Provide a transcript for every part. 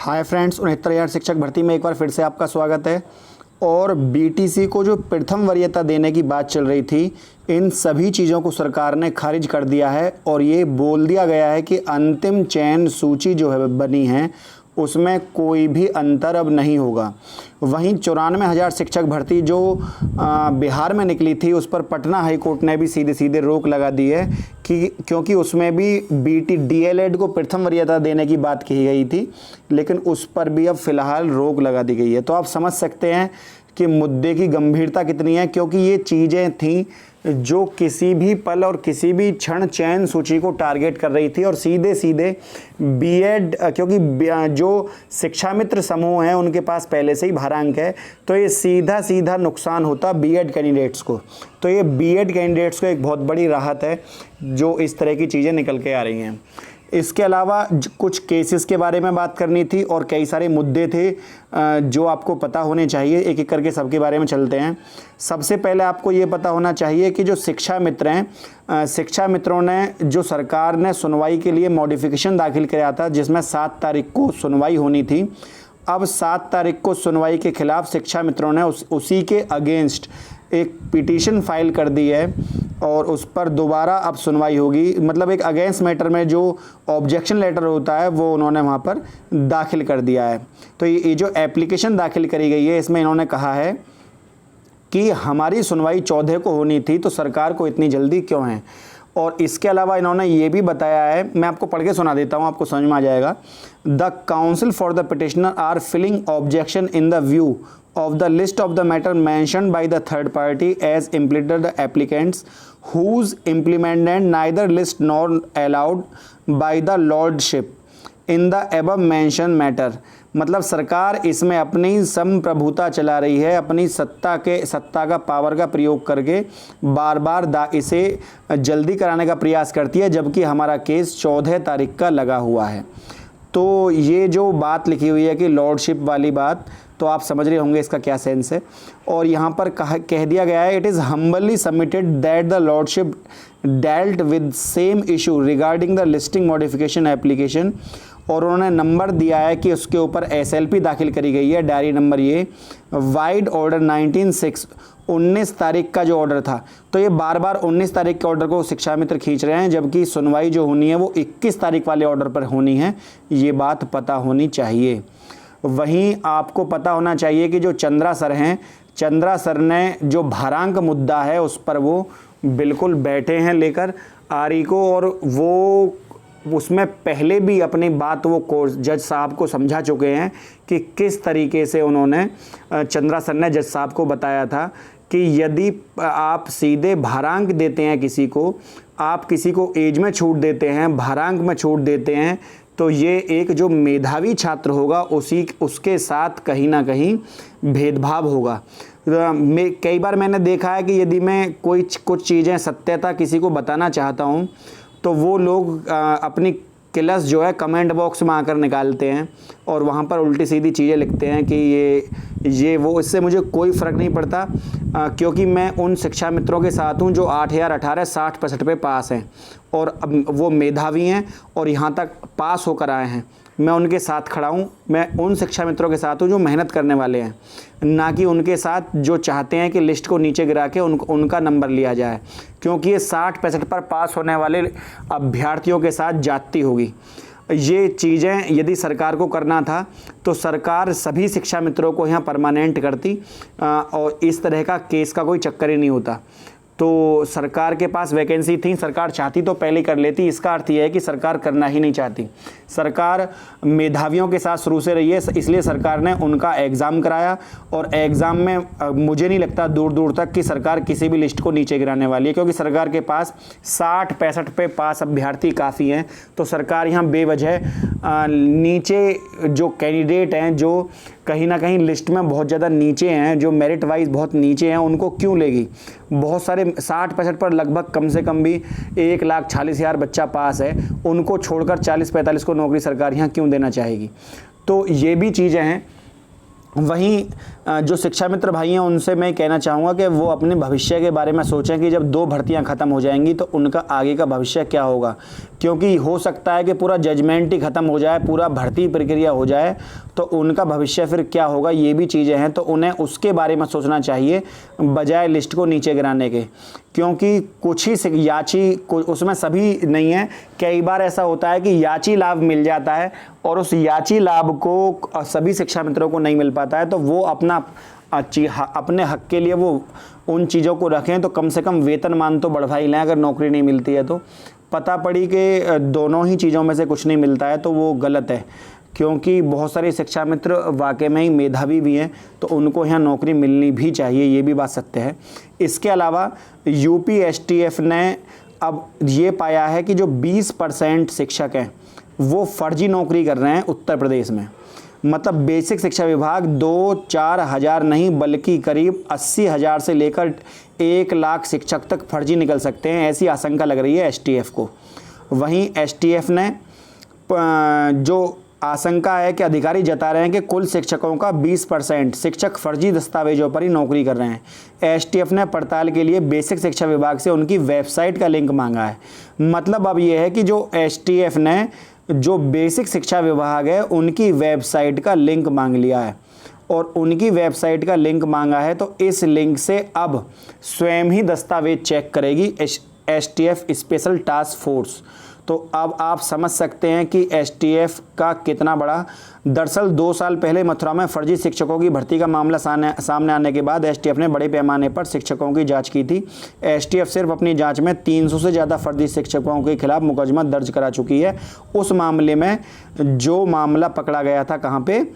Hi friends, 69,000 शिक्षक भर्ती में एक बार फिर से आपका स्वागत है। और बीटीसी को जो प्रथम वरीयता देने की बात चल रही थी, इन सभी चीज़ों को सरकार ने खारिज कर दिया है और ये बोल दिया गया है कि अंतिम चयन सूची जो है बनी है उसमें कोई भी अंतर अब नहीं होगा। वहीं 94,000 शिक्षक भर्ती जो बिहार में निकली थी उस पर पटना हाई कोर्ट ने भी सीधे सीधे रोक लगा दी है कि क्योंकि उसमें भी बीटी डीएलएड को प्रथम वरीयता देने की बात कही गई थी, लेकिन उस पर भी अब फ़िलहाल रोक लगा दी गई है। तो आप समझ सकते हैं कि मुद्दे की गंभीरता कितनी है, क्योंकि ये चीज़ें थीं जो किसी भी पल और किसी भी क्षण चयन सूची को टारगेट कर रही थी और सीधे सीधे बीएड, क्योंकि जो शिक्षा मित्र समूह हैं उनके पास पहले से ही भारांक है, तो ये सीधा सीधा नुकसान होता बीएड कैंडिडेट्स को। तो ये बीएड कैंडिडेट्स को एक बहुत बड़ी राहत है जो इस तरह की चीज़ें निकल के आ रही हैं। इसके अलावा कुछ केसेस के बारे में बात करनी थी और कई सारे मुद्दे थे जो आपको पता होने चाहिए। एक एक करके सबके बारे में चलते हैं। सबसे पहले आपको ये पता होना चाहिए कि जो शिक्षा मित्र हैं, शिक्षा मित्रों ने जो सरकार ने सुनवाई के लिए मॉडिफिकेशन दाखिल कराया था जिसमें 7 तारीख को सुनवाई होनी थी, अब 7 तारीख को सुनवाई के खिलाफ शिक्षा मित्रों ने उसी के अगेंस्ट एक पिटीशन फाइल कर दी है और उस पर दोबारा अब सुनवाई होगी। मतलब एक अगेंस्ट मैटर में जो ऑब्जेक्शन लेटर होता है वो उन्होंने वहाँ पर दाखिल कर दिया है। तो ये जो एप्लीकेशन दाखिल करी गई है इसमें इन्होंने कहा है कि हमारी सुनवाई 14 को होनी थी, तो सरकार को इतनी जल्दी क्यों है। और इसके अलावा इन्होंने ये भी बताया है, मैं आपको पढ़ के सुना देता हूँ, आपको समझ में आ जाएगा। The council for the petitioner are filing objection in the view of the list of the matter mentioned by the third party as implicated the applicants whose implemented neither list nor allowed by the lordship in the above mentioned matter। मतलब सरकार इसमें अपनी संप्रभुता चला रही है, अपनी सत्ता का पावर का प्रयोग करके बार बार इसे जल्दी कराने का प्रयास करती है, जबकि हमारा केस 14 तारीख का लगा हुआ है। तो ये जो बात लिखी हुई है कि लॉर्डशिप वाली बात, तो आप समझ रहे होंगे इसका क्या सेंस है। और यहाँ पर कह दिया गया है, it is humbly submitted that the lordship dealt with same issue regarding the listing modification application. और उन्होंने नंबर दिया है कि उसके ऊपर एसएलपी दाखिल करी गई है, डायरी नंबर ये वाइड ऑर्डर 19/6, 19 तारीख का जो ऑर्डर था। तो ये बार बार 19 तारीख के ऑर्डर को शिक्षा मित्र खींच रहे हैं, जबकि सुनवाई जो होनी है वो 21 तारीख वाले ऑर्डर पर होनी है। ये बात पता होनी चाहिए। वहीं आपको पता होना चाहिए कि जो चंद्रा सर हैं, चंद्रा सर ने जो भारांक मुद्दा है उस पर वो बिल्कुल बैठे हैं लेकर आरई को, और वो उसमें पहले भी अपनी बात वो जज साहब को समझा चुके हैं कि किस तरीके से उन्होंने चंद्रा सर ने जज साहब को बताया था कि यदि आप सीधे भारांक देते हैं किसी को, आप किसी को एज में छूट देते हैं, भारांक में छूट देते हैं, तो ये एक जो मेधावी छात्र होगा उसके साथ कहीं ना कहीं भेदभाव होगा। कई बार मैंने देखा है कि यदि मैं कुछ चीज़ें सत्यता किसी को बताना चाहता हूँ तो वो लोग अपनी क्लास जो है कमेंट बॉक्स में आकर निकालते हैं और वहाँ पर उल्टी सीधी चीज़ें लिखते हैं कि ये वो। इससे मुझे कोई फ़र्क नहीं पड़ता, क्योंकि मैं उन शिक्षा मित्रों के साथ हूँ जो 8,018 60% पे पास हैं और वो मेधावी हैं और यहाँ तक पास होकर आए हैं। मैं उनके साथ खड़ा हूँ। मैं उन शिक्षा मित्रों के साथ हूँ जो मेहनत करने वाले हैं, ना कि उनके साथ जो चाहते हैं कि लिस्ट को नीचे गिरा के उनका नंबर लिया जाए, क्योंकि ये 60% पर पास होने वाले अभ्यर्थियों के साथ जाती होगी। ये चीज़ें यदि सरकार को करना था तो सरकार सभी शिक्षा मित्रों को यहाँ परमानेंट करती और इस तरह का केस का कोई चक्कर ही नहीं होता। तो सरकार के पास वैकेंसी थी, सरकार चाहती तो पहले कर लेती। इसका अर्थ यह है कि सरकार करना ही नहीं चाहती। सरकार मेधावियों के साथ शुरू से रही है, इसलिए सरकार ने उनका एग्ज़ाम कराया और एग्ज़ाम में मुझे नहीं लगता दूर दूर तक कि सरकार किसी भी लिस्ट को नीचे गिराने वाली है, क्योंकि सरकार के पास 60-65 पे पास अभ्यर्थी काफ़ी हैं। तो सरकार यहाँ बेवजह नीचे जो कैंडिडेट हैं, जो कहीं ना कहीं लिस्ट में बहुत ज़्यादा नीचे हैं, जो मेरिट वाइज बहुत नीचे हैं, उनको क्यों लेगी। बहुत सारे 60-65 पर लगभग कम से कम भी 1,40,000 बच्चा पास है, उनको छोड़कर 40-45 को नौकरी सरकार यहाँ क्यों देना चाहेगी। तो ये भी चीज़ें हैं। वहीं जो शिक्षा मित्र भाई हैं उनसे मैं कहना चाहूँगा कि वो अपने भविष्य के बारे में सोचें कि जब 2 भर्तियां ख़त्म हो जाएंगी तो उनका आगे का भविष्य क्या होगा, क्योंकि हो सकता है कि पूरा जजमेंट ही ख़त्म हो जाए, पूरा भर्ती प्रक्रिया हो जाए, तो उनका भविष्य फिर क्या होगा, ये भी चीज़ें हैं। तो उन्हें उसके बारे में सोचना चाहिए बजाय लिस्ट को नीचे गिराने के, क्योंकि कुछ ही याची उसमें सभी नहीं है। कई बार ऐसा होता है कि याची लाभ मिल जाता है और उस याची लाभ को सभी शिक्षा मित्रों को नहीं मिल पाता है, तो वो अपने हक के लिए वो उन चीज़ों को रखें। तो कम से कम वेतनमान तो बढ़वा ही लें अगर नौकरी नहीं मिलती है तो। पता पड़ी कि दोनों ही चीज़ों में से कुछ नहीं मिलता है तो वो गलत है, क्योंकि बहुत सारे शिक्षा मित्र वाकई में ही मेधावी भी हैं, तो उनको यहाँ नौकरी मिलनी भी चाहिए, ये भी बात सत्य है। इसके अलावा यूपी एसटीएफ ने अब ये पाया है कि जो 20% शिक्षक हैं वो फर्जी नौकरी कर रहे हैं उत्तर प्रदेश में। मतलब बेसिक शिक्षा विभाग 2-4 हज़ार नहीं बल्कि करीब 80,000 से लेकर 1 लाख शिक्षक तक फर्जी निकल सकते हैं, ऐसी आशंका लग रही है एसटीएफ को। वहीं एसटीएफ ने जो आशंका है कि अधिकारी जता रहे हैं कि कुल शिक्षकों का 20% शिक्षक फर्जी दस्तावेजों पर ही नौकरी कर रहे हैं। एसटीएफ ने पड़ताल के लिए बेसिक शिक्षा विभाग से उनकी वेबसाइट का लिंक मांगा है। मतलब अब यह है कि जो एसटीएफ ने जो बेसिक शिक्षा विभाग है उनकी वेबसाइट का लिंक मांग लिया है, और उनकी वेबसाइट का लिंक मांगा है, तो इस लिंक से अब स्वयं ही दस्तावेज चेक करेगी एसटीएफ स्पेशल टास्क फोर्स। तो अब आप समझ सकते हैं कि एसटीएफ का कितना बड़ा। दरअसल 2 साल पहले मथुरा में फर्जी शिक्षकों की भर्ती का मामला सामने आने के बाद एसटीएफ ने बड़े पैमाने पर शिक्षकों की जांच की थी। एसटीएफ सिर्फ अपनी जांच में 300 से ज़्यादा फर्जी शिक्षकों के खिलाफ मुकदमा दर्ज करा चुकी है। उस मामले में जो मामला पकड़ा गया था, कहाँ पे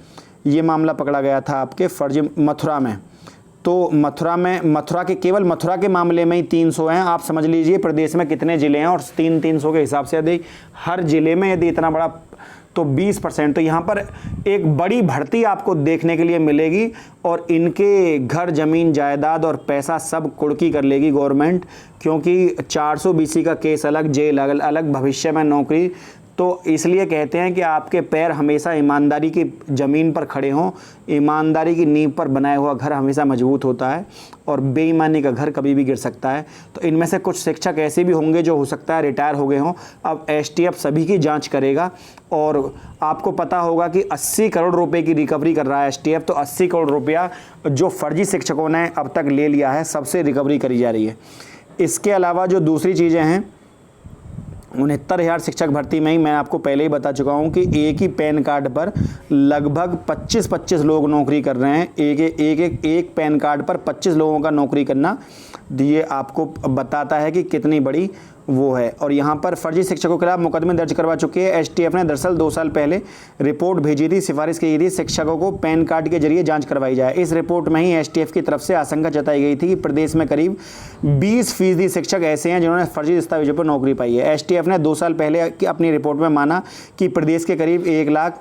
ये मामला पकड़ा गया था, आपके फर्जी मथुरा में। तो मथुरा के केवल मथुरा के मामले में ही 300 हैं। आप समझ लीजिए प्रदेश में कितने ज़िले हैं, और 300 के हिसाब से यदि हर ज़िले में यदि इतना बड़ा, तो 20%, तो यहाँ पर एक बड़ी भर्ती आपको देखने के लिए मिलेगी, और इनके घर ज़मीन जायदाद और पैसा सब कुर्की कर लेगी गवर्नमेंट, क्योंकि 400 BC का केस अलग, जेल अलग, भविष्य में नौकरी। तो इसलिए कहते हैं कि आपके पैर हमेशा ईमानदारी की ज़मीन पर खड़े हों। ईमानदारी की नींव पर बनाया हुआ घर हमेशा मजबूत होता है, और बेईमानी का घर कभी भी गिर सकता है। तो इनमें से कुछ शिक्षक ऐसे भी होंगे जो हो सकता है रिटायर हो गए हों। अब एसटीएफ सभी की जांच करेगा, और आपको पता होगा कि 80 करोड़ रुपए की रिकवरी कर रहा है एसटीएफ। तो 80 करोड़ रुपया जो फर्जी शिक्षकों ने अब तक ले लिया है, सबसे रिकवरी करी जा रही है। इसके अलावा जो दूसरी चीज़ें हैं, 69,000 शिक्षक भर्ती में ही मैं आपको पहले ही बता चुका हूं कि एक ही पैन कार्ड पर लगभग 25 लोग नौकरी कर रहे हैं। एक पैन कार्ड पर 25 लोगों का नौकरी करना, ये आपको बताता है कि कितनी बड़ी वो है। और यहाँ पर फर्जी शिक्षकों के खिलाफ मुकदमे दर्ज करवा चुके हैं एसटीएफ ने। दरअसल 2 साल पहले रिपोर्ट भेजी थी, सिफारिश की थी शिक्षकों को पैन कार्ड के जरिए जांच करवाई जाए। इस रिपोर्ट में ही एसटीएफ की तरफ से आशंका जताई गई थी कि प्रदेश में करीब 20% शिक्षक ऐसे हैं जिन्होंने फर्जी दस्तावेजों पर नौकरी पाई है। एसटीएफ ने 2 साल पहले अपनी रिपोर्ट में माना कि प्रदेश के करीब 1 लाख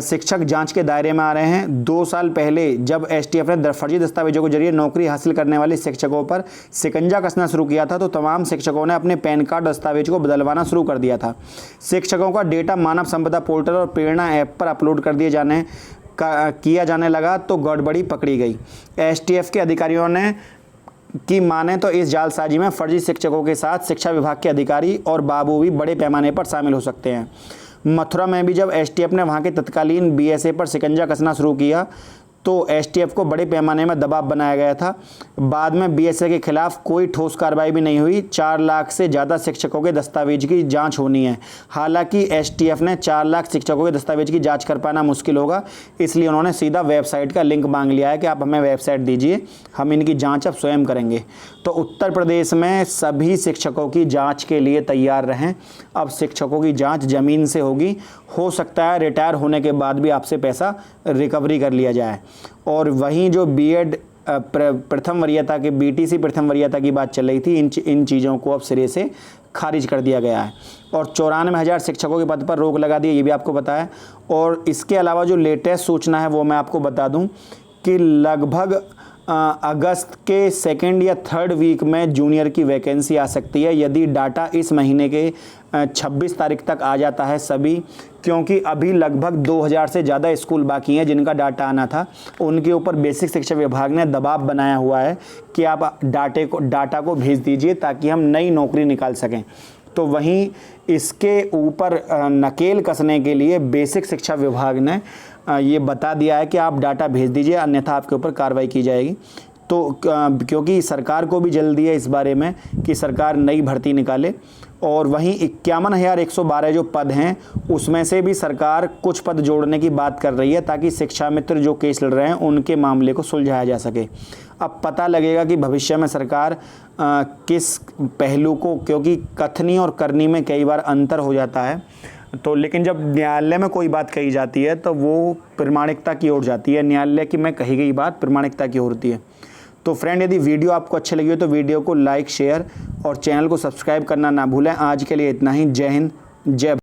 शिक्षक जांच के दायरे में आ रहे हैं। 2 साल पहले जब एसटीएफ ने फर्जी दस्तावेजों के जरिए नौकरी हासिल करने वाले शिक्षकों पर शिकंजा कसना शुरू किया था, तो तमाम शिक्षकों ने अपने पैन कार्ड दस्तावेज को बदलवाना शुरू कर दिया था। शिक्षकों का डेटा मानव संपदा पोर्टल और प्रेरणा ऐप पर अपलोड किया जाने लगा, तो गड़बड़ी पकड़ी गई। एसटीएफ के अधिकारियों ने की माने तो इस जालसाजी में फर्जी शिक्षकों के साथ शिक्षा विभाग के अधिकारी और बाबू भी बड़े पैमाने पर शामिल हो सकते हैं। मथुरा में भी जब एसटीएफ ने वहां के तत्कालीन बीएसए पर शिकंजा कसना शुरू किया, तो एसटीएफ को बड़े पैमाने में दबाव बनाया गया था। बाद में बीएसए के खिलाफ कोई ठोस कार्रवाई भी नहीं हुई। 4 लाख से ज़्यादा शिक्षकों के दस्तावेज की जांच होनी है। हालांकि एसटीएफ ने 4 लाख शिक्षकों के दस्तावेज की जांच कर पाना मुश्किल होगा, इसलिए उन्होंने सीधा वेबसाइट का लिंक मांग लिया है कि आप हमें वेबसाइट दीजिए, हम इनकी जाँच अब स्वयं करेंगे। तो उत्तर प्रदेश में सभी शिक्षकों की जाँच के लिए तैयार रहें। अब शिक्षकों की जाँच ज़मीन से होगी। हो सकता है रिटायर होने के बाद भी आपसे पैसा रिकवरी कर लिया जाए। और वहीं जो बीएड प्रथम वरीयता के बीटीसी प्रथम वरीयता की बात चल रही थी, इन चीज़ों को अब सिरे से खारिज कर दिया गया है, और 94,000 शिक्षकों के पद पर रोक लगा दी, ये भी आपको पता है। और इसके अलावा जो लेटेस्ट सूचना है वो मैं आपको बता दूं कि लगभग अगस्त के सेकेंड या थर्ड वीक में जूनियर की वैकेंसी आ सकती है, यदि डाटा इस महीने के 26 तारीख तक आ जाता है सभी, क्योंकि अभी लगभग 2000 से ज़्यादा स्कूल बाकी हैं जिनका डाटा आना था। उनके ऊपर बेसिक शिक्षा विभाग ने दबाव बनाया हुआ है कि आप डाटा को भेज दीजिए ताकि हम नई नौकरी निकाल सकें। तो वहीं इसके ऊपर नकेल कसने के लिए बेसिक शिक्षा विभाग ने ये बता दिया है कि आप डाटा भेज दीजिए, अन्यथा आपके ऊपर कार्रवाई की जाएगी। तो क्योंकि सरकार को भी जल्दी है इस बारे में कि सरकार नई भर्ती निकाले, और वहीं 51,112 जो पद हैं उसमें से भी सरकार कुछ पद जोड़ने की बात कर रही है ताकि शिक्षा मित्र जो केस लड़ रहे हैं उनके मामले को सुलझाया जा सके। अब पता लगेगा कि भविष्य में सरकार किस पहलू को, क्योंकि कथनी और करनी में कई बार अंतर हो जाता है, तो लेकिन जब न्यायालय में कोई बात कही जाती है तो वो प्रामाणिकता की ओर जाती है। न्यायालय की में कही गई बात प्रामाणिकता की ओर होती है। तो फ्रेंड, यदि वीडियो आपको अच्छी लगी हो तो वीडियो को लाइक, शेयर और चैनल को सब्सक्राइब करना ना भूलें। आज के लिए इतना ही। जय हिंद, जय भारत।